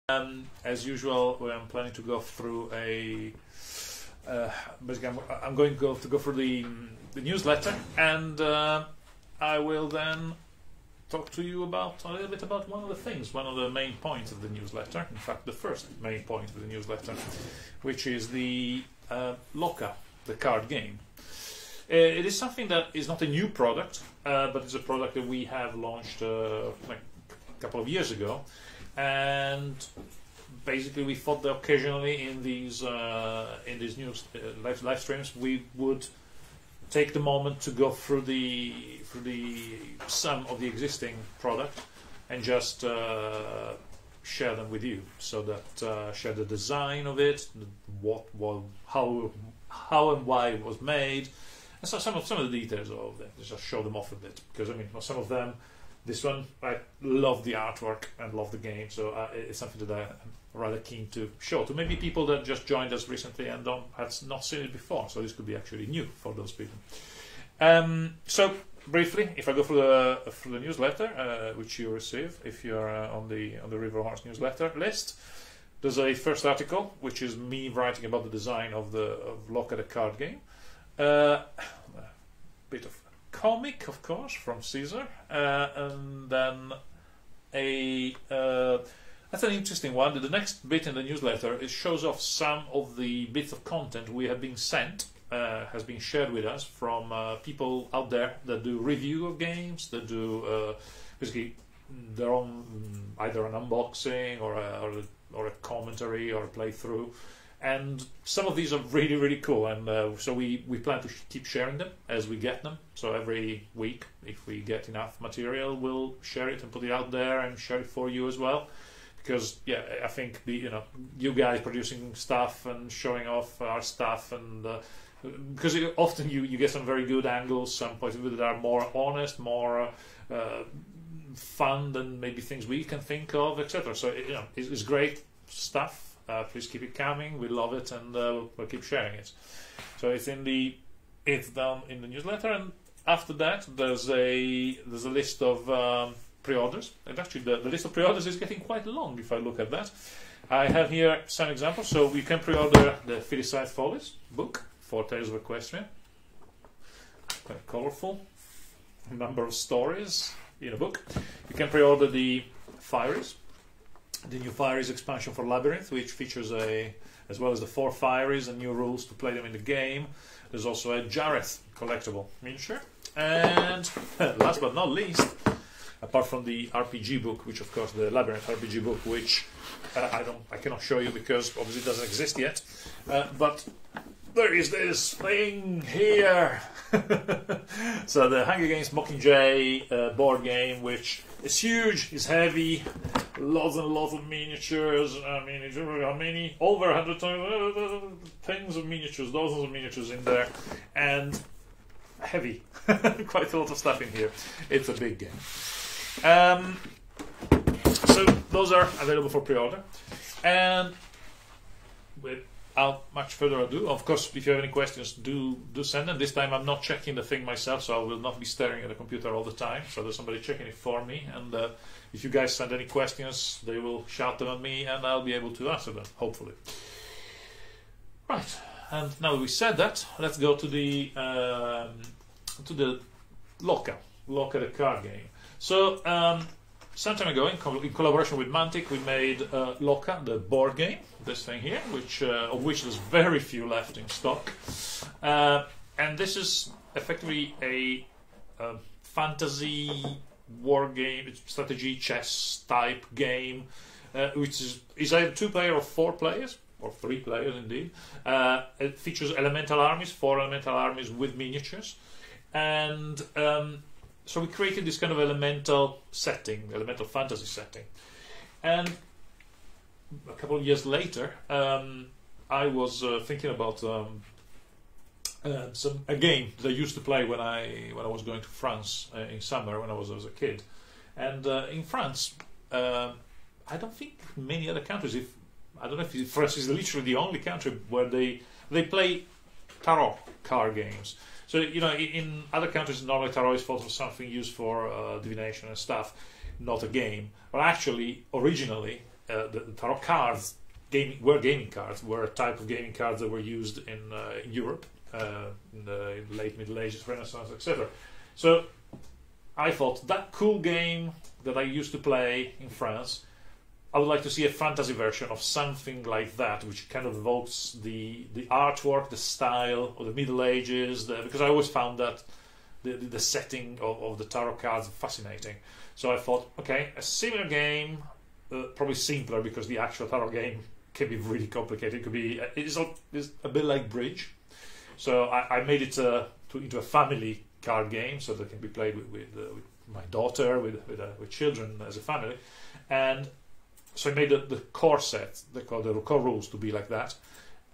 As usual, I'm planning to go through basically, I'm going to go through the newsletter, and I will then talk to you about a little bit about one of the main points of the newsletter. In fact, the first main point of the newsletter, which is the Loka, the card game. It is something that is not a new product, but it's a product that we have launched like a couple of years ago, and basically we thought that occasionally in these news live streams we would take the moment to go through some of the existing product and just share them with you, so that share the design of it, how and why it was made, and so some of the details of them. Just show them off a bit, because I mean, some of them, this one, I love the artwork and love the game, so it's something that I'm rather keen to show to maybe people that just joined us recently and have not seen it before. So this could be actually new for those people. So briefly, if I go through the newsletter, which you receive if you're on the River Horse newsletter list, there's a first article which is me writing about the design of Loka The Card Game. A bit of comic, of course, from Caesar, and then that's an interesting one. The next bit in the newsletter, it shows off some of the bits of content we have been sent, has been shared with us from people out there that do review of games, that do basically their own, either an unboxing or a commentary or a playthrough. And some of these are really, really cool, and so we plan to keep sharing them as we get them. So every week, if we get enough material, we'll share it and put it out there and share it for you as well. Because yeah, I think you guys producing stuff and showing off our stuff, and because often you get some very good angles, some points of view that are more honest, more fun than maybe things we can think of, etc. So it's great stuff. Please keep it coming. We love it, and we'll keep sharing it. So it's down in the newsletter, and after that there's a list of pre-orders. And actually, the list of pre-orders is getting quite long if I look at that. I have here some examples. So you can pre-order the Filicide Follies book for Tales of Equestria. Quite colourful, a number of stories in a book. You can pre-order the Fieries, the new Fieries expansion for Labyrinth, which features as well as the 4 Fieries and new rules to play them in the game. There's also a Jareth collectible miniature, and last but not least, apart from the RPG book, which of course the Labyrinth RPG book, which I cannot show you because obviously it doesn't exist yet, but there is this thing here. So the Hunger Games Mockingjay board game, which is huge, is heavy, lots and lots of miniatures. I mean, how many? Over 100 times, tens of miniatures, dozens of miniatures in there, and heavy. Quite a lot of stuff in here. It's a big game. So those are available for pre-order, and without much further ado, of course, if you have any questions, do send them. This time I'm not checking the thing myself, so I will not be staring at the computer all the time. So there's somebody checking it for me, and if you guys send any questions, they will shout them at me, and I'll be able to answer them, hopefully. Right, and now that we said that, let's go to the Loka The Card Game. So some time ago, in collaboration with Mantic, we made Loka, the board game, this thing here, of which there's very few left in stock. And this is effectively a fantasy war game, strategy chess type game, which is either 2-player or 4 players, or 3 players indeed. It features elemental armies, 4 elemental armies with miniatures, and so we created this kind of elemental fantasy setting. And a couple of years later, I was thinking about a game that I used to play when I was going to France in summer when I was a kid. And in France, I don't think many other countries. I don't know if France is literally the only country where they play tarot card games. So, in other countries, normally tarot is thought of something used for divination and stuff, not a game. But actually, originally, the tarot cards were gaming cards, were a type of gaming cards that were used in Europe in the late Middle Ages, Renaissance, etc. So I thought that cool game that I used to play in France, I would like to see a fantasy version of something like that, which kind of evokes the artwork, the style of the Middle Ages, because I always found that the setting of the tarot cards fascinating. So I thought, okay, a similar game, probably simpler because the actual tarot game can be really complicated. It could be it's a bit like bridge. So I made it into a family card game, so that can be played with my daughter, with children as a family, and so I made the core set, they call the core rules, to be like that,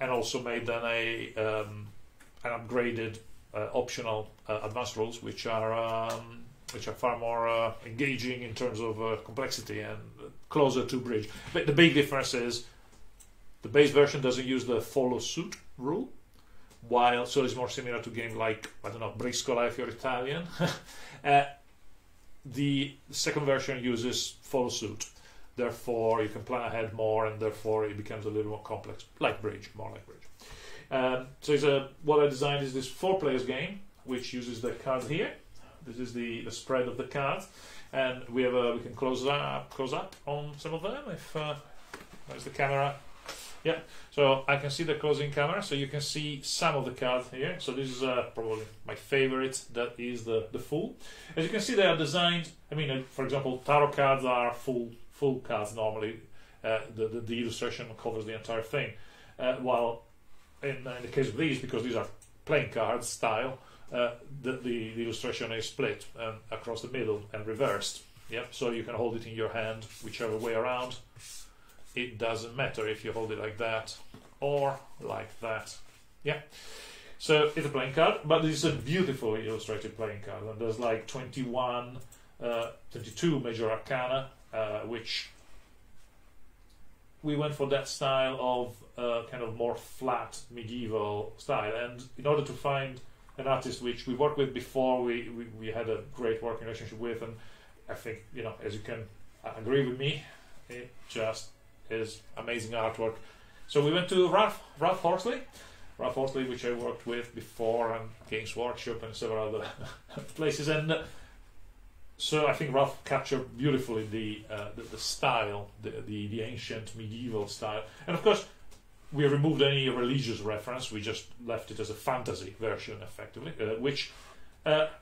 and also made then an upgraded optional advanced rules, which are far more engaging in terms of complexity and closer to bridge. But the big difference is the base version doesn't use the follow suit rule, while so it's more similar to games like, I don't know, Briscola if you're Italian. The second version uses follow suit. Therefore, you can plan ahead more, and therefore it becomes a little more complex, like bridge, more like bridge. So what I designed is this 4 players game, which uses the cards here. This is the spread of the cards, and we can close up on some of them. If there's the camera, yeah. So I can see the closing camera, so you can see some of the cards here. So this is probably my favorite. That is the full. As you can see, they are designed. I mean, for example, tarot cards are full cards normally. The illustration covers the entire thing, while in the case of these, because these are playing cards style, the illustration is split across the middle and reversed. Yeah, so you can hold it in your hand whichever way around. It doesn't matter if you hold it like that or like that. Yeah, so it's a playing card, but this is a beautifully illustrated playing card, and there's like 22 major arcana, which we went for that style of kind of more flat medieval style. And in order to find an artist which we worked with before, we had a great working relationship with, and I think, you know, as you can agree with me, it just is amazing artwork. So we went to Ralph Horsley, which I worked with before, and Games Workshop and several other places, and so I think Ralph captured beautifully the style, the ancient medieval style, and of course we removed any religious reference. We just left it as a fantasy version, effectively, which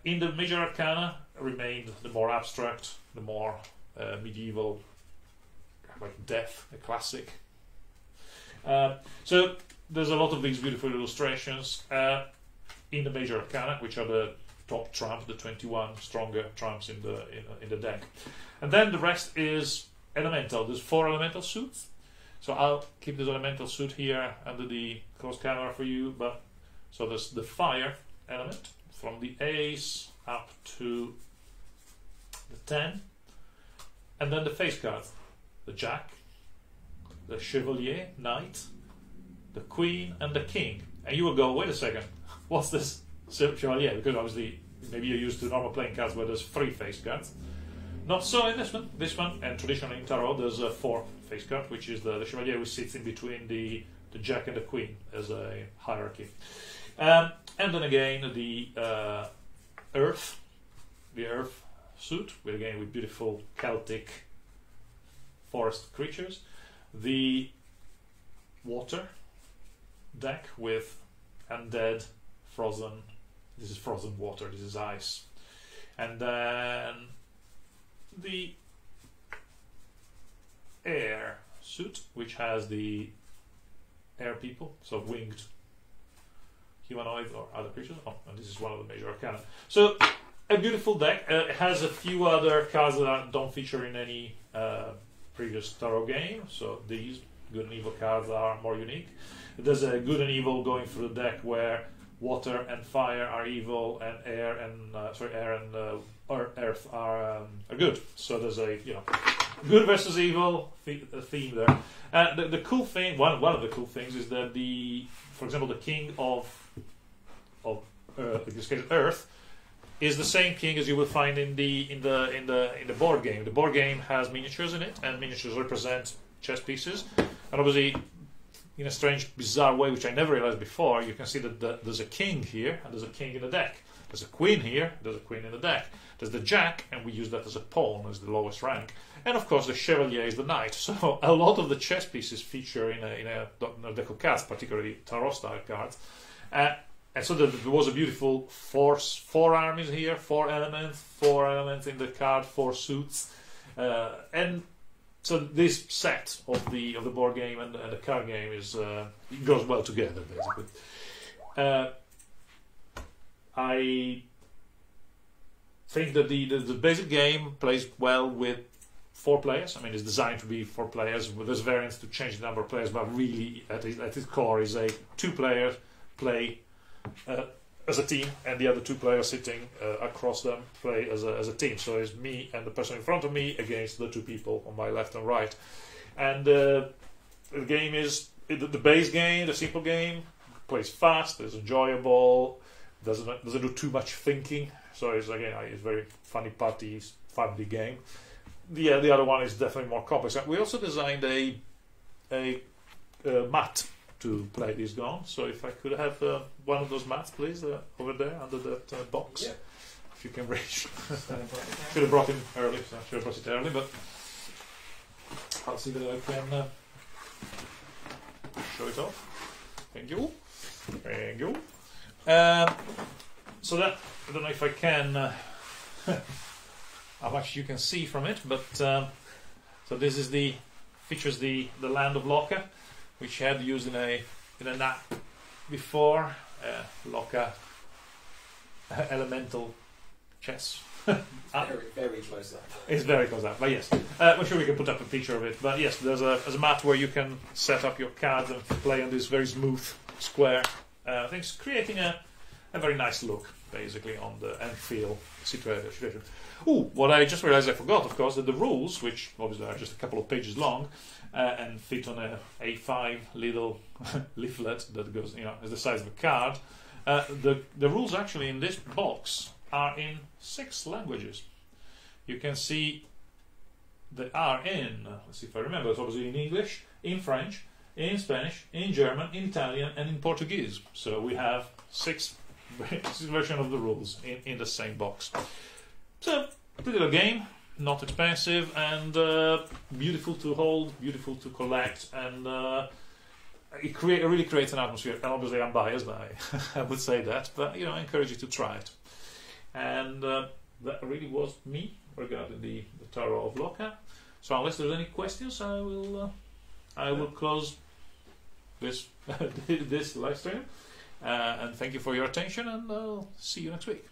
in the major arcana remained the more abstract, the more medieval, like Death, a classic. So there's a lot of these beautiful illustrations in the major arcana, which are the top trumps, the 21 stronger trumps in the deck, and then the rest is elemental. There's 4 elemental suits. So I'll keep this elemental suit here under the closed camera for you. But so there's the fire element from the ace up to the 10, and then the face cards: the jack, the chevalier, knight, the queen, and the king. And you will go, wait a second, what's this chevalier? Because obviously maybe you're used to normal playing cards where there's 3 face cards. Not so in this one. This one, and traditionally in tarot, there's a 4 face card, which is the chevalier, which sits in between the jack and the queen as a hierarchy. And then again the earth suit, with beautiful Celtic forest creatures. The water deck with undead, frozen. This is frozen water. This is ice, and then the air suit, which has the air people, so winged humanoids or other creatures. Oh, and this is one of the major arcana. So a beautiful deck. It has a few other cards that don't feature in any previous tarot game. So these good and evil cards are more unique. There's a good and evil going through the deck where water and fire are evil, and air and earth are good. So there's a good versus evil theme there. The cool thing, one of the cool things, is that for example, the king of in this case Earth, is the same king as you will find in the board game. The board game has miniatures in it, and miniatures represent chess pieces, and obviously, in a strange, bizarre way, which I never realized before, you can see that there's a king here, and there's a king in the deck. There's a queen here, there's a queen in the deck. There's the jack, and we use that as a pawn, as the lowest rank. And of course, the chevalier is the knight. So a lot of the chess pieces feature in a deck of cards, particularly tarot-style cards. And so there was a beautiful four armies here, four elements in the card, four suits. And so this set of the board game and the card game is it goes well together, basically. I think that the basic game plays well with 4 players. I mean, it's designed to be 4 players. There's variants to change the number of players, but really, at its core, is a 2-player play as a team, and the other 2 players sitting across them play as a team. So it's me and the person in front of me against the 2 people on my left and right. And the game is the base game, the simple game, plays fast, it's enjoyable, doesn't do too much thinking. So it's very funny family game. The other one is definitely more complex. We also designed a mat to play this game. So if I could have one of those mats, please, over there under that box. Yeah. If you can reach. Should have brought it early. But I'll see that I can show it off. Thank you. Thank you. So that, I don't know if I can, how much you can see from it, but so this is features the land of Loka, which I had used in an app before, Loka Elemental Chess. Very close up. It's very close up, but yes. I'm sure we can put up a picture of it. But yes, there's a mat where you can set up your cards and play on this very smooth square things, creating a very nice look, basically, on the and feel situation. Oh, what I just realized I forgot, of course, that the rules, which obviously are just a couple of pages long and fit on a A5 little leaflet that goes, is the size of a card. The rules actually in this box are in 6 languages. You can see they are in, let's see if I remember, it's obviously in English, in French, in Spanish, in German, in Italian, and in Portuguese. So we have 6 versions of the rules in the same box. So, the little game, not expensive, and beautiful to hold, beautiful to collect, and it really creates an atmosphere. And obviously I'm biased, I would say that, but I encourage you to try it. And that really was me regarding the Tarot of Loka. So unless there's any questions, I will close this this live stream. And thank you for your attention, and I'll see you next week.